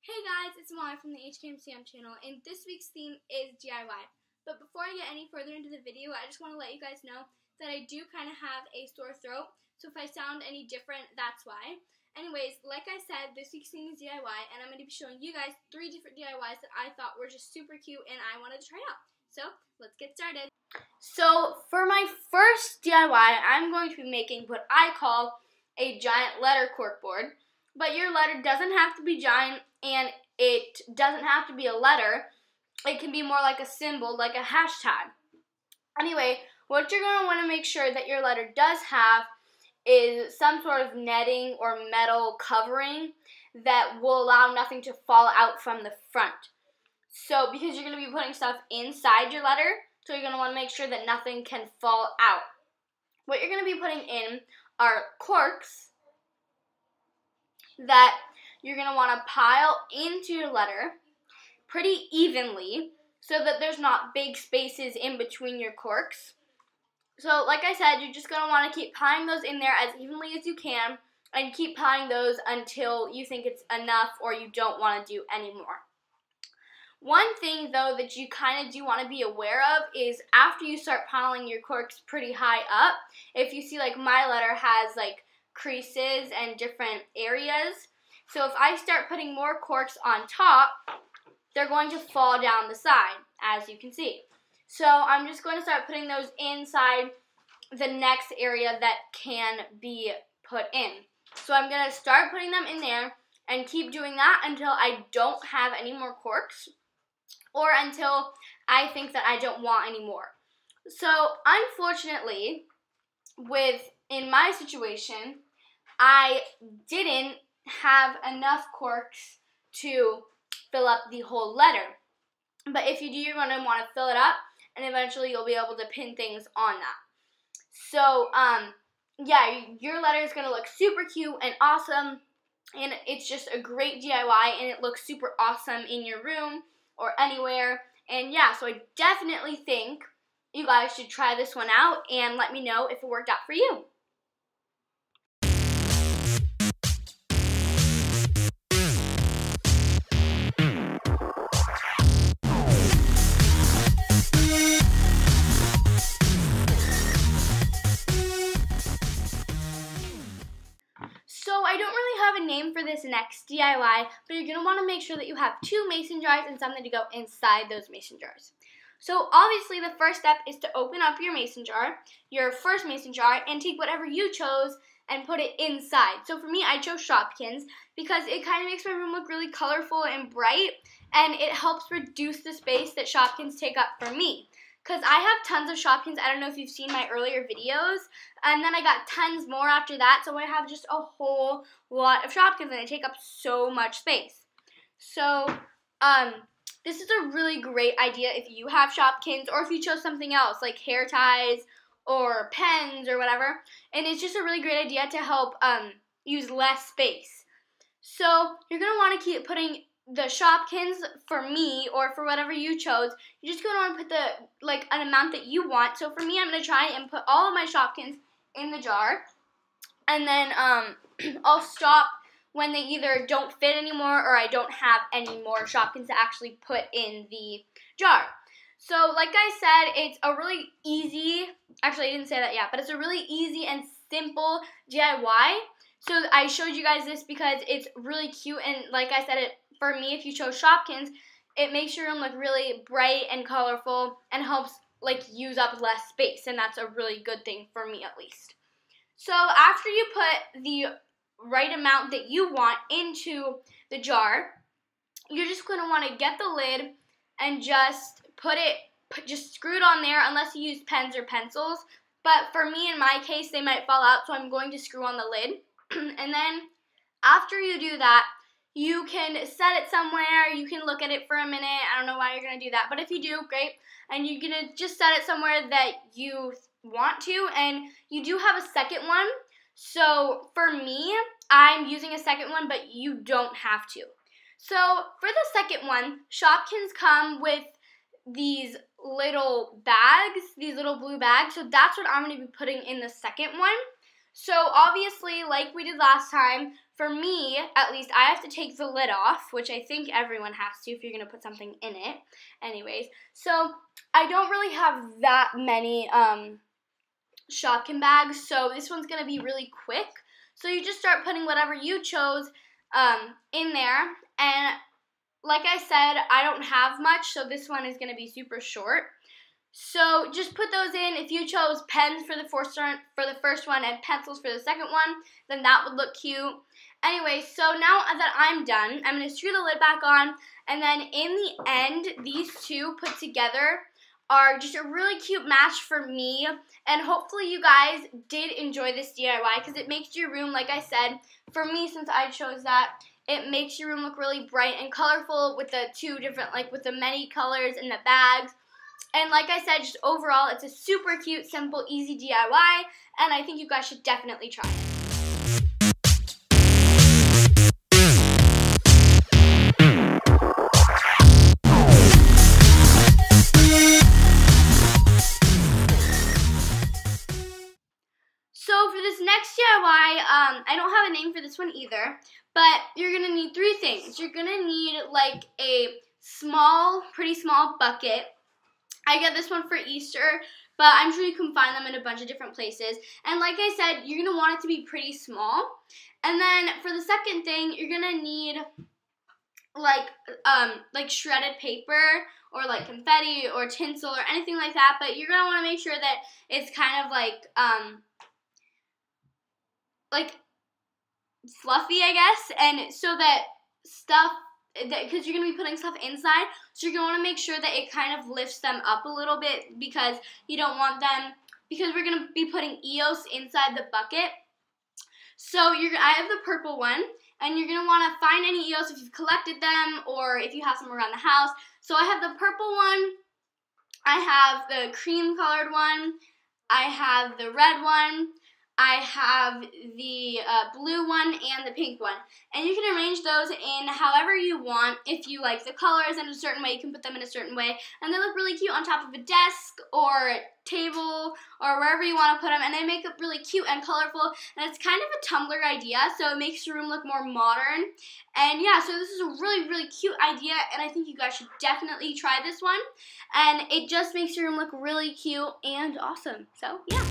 Hey guys, it's Molly from the Hkmcm channel, and this week's theme is DIY. But before I get any further into the video, I just want to let you guys know that I do kind of have a sore throat, so if I sound any different, that's why. Anyways, like I said, this week's theme is DIY, and I'm going to be showing you guys 3 different DIYs that I thought were just super cute and I wanted to try out. So, let's get started. So, for my first DIY, I'm going to be making what I call a giant letter corkboard. But your letter doesn't have to be giant, and it doesn't have to be a letter. It can be more like a symbol, like a hashtag. Anyway, what you're going to want to make sure that your letter does have is some sort of netting or metal covering that will allow nothing to fall out from the front. So, because you're going to be putting stuff inside your letter, so you're going to want to make sure that nothing can fall out. What you're going to be putting in are corks that you're going to want to pile into your letter pretty evenly so that there's not big spaces in between your corks. So like I said, you're just going to want to keep piling those in there as evenly as you can and keep piling those until you think it's enough or you don't want to do any more. One thing though that you kind of do want to be aware of is after you start piling your corks pretty high up, if you see like my letter has like creases and different areas. So if I start putting more corks on top, they're going to fall down the side, as you can see. So I'm just going to start putting those inside the next area that can be put in. So I'm going to start putting them in there and keep doing that until I don't have any more corks or until I think that I don't want any more. So unfortunately, in my situation, I didn't have enough corks to fill up the whole letter. But if you do, you're going to want to fill it up, and eventually you'll be able to pin things on that. So, yeah, your letter is going to look super cute and awesome, and it's just a great DIY, and it looks super awesome in your room or anywhere. And yeah, so I definitely think you guys should try this one out and let me know if it worked out for you. So I don't really have a name for this next DIY, but you're going to want to make sure that you have 2 mason jars and something to go inside those mason jars. So obviously the first step is to open up your mason jar, your first mason jar, and take whatever you chose and put it inside. So for me, I chose Shopkins because it kind of makes my room look really colorful and bright, and it helps reduce the space that Shopkins take up for me. Because I have tons of Shopkins. I don't know if you've seen my earlier videos. And then I got tons more after that. So I have just a whole lot of Shopkins and they take up so much space. So this is a really great idea if you have Shopkins or if you chose something else like hair ties or pens or whatever. And it's just a really great idea to help use less space. So you're going to want to keep putting the Shopkins for me or for whatever you chose. You're just going to want to put an amount that you want. So for me, I'm going to try and put all of my Shopkins in the jar, and then I'll stop when they either don't fit anymore or I don't have any more Shopkins to actually put in the jar. So like I said, it's a really easy, actually I didn't say that yet, but it's a really easy and simple DIY. So I showed you guys this because it's really cute, and like I said, for me, if you chose Shopkins, it makes your room look really bright and colorful and helps use up less space, and that's a really good thing for me at least. So after you put the right amount that you want into the jar, you're just going to want to get the lid and just just screw it on there unless you use pens or pencils. But for me, in my case, they might fall out, so I'm going to screw on the lid. And then after you do that, you can set it somewhere. You can look at it for a minute. I don't know why you're going to do that, but if you do, great. And you're going to just set it somewhere that you want to, and you do have a second one. So for me, I'm using a second one, but you don't have to. So for the second one, Shopkins come with these little bags, these little blue bags. So that's what I'm going to be putting in the second one. So obviously, like we did last time, for me, at least, I have to take the lid off, which I think everyone has to if you're going to put something in it. Anyways, so I don't really have that many Shopkin bags, so this one's going to be really quick. So you just start putting whatever you chose in there, and like I said, I don't have much, so this one is going to be super short. So just put those in. If you chose pens for the first one and pencils for the second one, then that would look cute. Anyway, so now that I'm done, I'm going to screw the lid back on, and then in the end, these two put together are just a really cute match for me, and hopefully you guys did enjoy this DIY because it makes your room, like I said, for me, since I chose that, it makes your room look really bright and colorful with the two different, like with the many colors in the bags. And like I said, just overall, it's a super cute, simple, easy DIY, and I think you guys should definitely try it. So for this next DIY, I don't have a name for this one either, but you're going to need three things. You're going to need like a pretty small bucket. I get this one for Easter, but I'm sure you can find them in a bunch of different places. And like I said, you're going to want it to be pretty small. And then for the second thing, you're going to need like shredded paper or like confetti or tinsel or anything like that. But you're going to want to make sure that it's kind of like fluffy, I guess, and so that because you're going to be putting stuff inside, so you're going to want to make sure that it kind of lifts them up a little bit because you don't want them, because we're going to be putting EOS inside the bucket. So I have the purple one, and you're going to want to find any EOS if you've collected them or if you have some around the house. So I have the purple one, I have the cream colored one, I have the red one, I have the blue one and the pink one. And you can arrange those in however you want. If you like the colors in a certain way, you can put them in a certain way. And they look really cute on top of a desk or table or wherever you want to put them. And they make it really cute and colorful. And it's kind of a Tumblr idea, so it makes your room look more modern. And yeah, so this is a really, really cute idea. And I think you guys should definitely try this one. And it just makes your room look really cute and awesome. So yeah.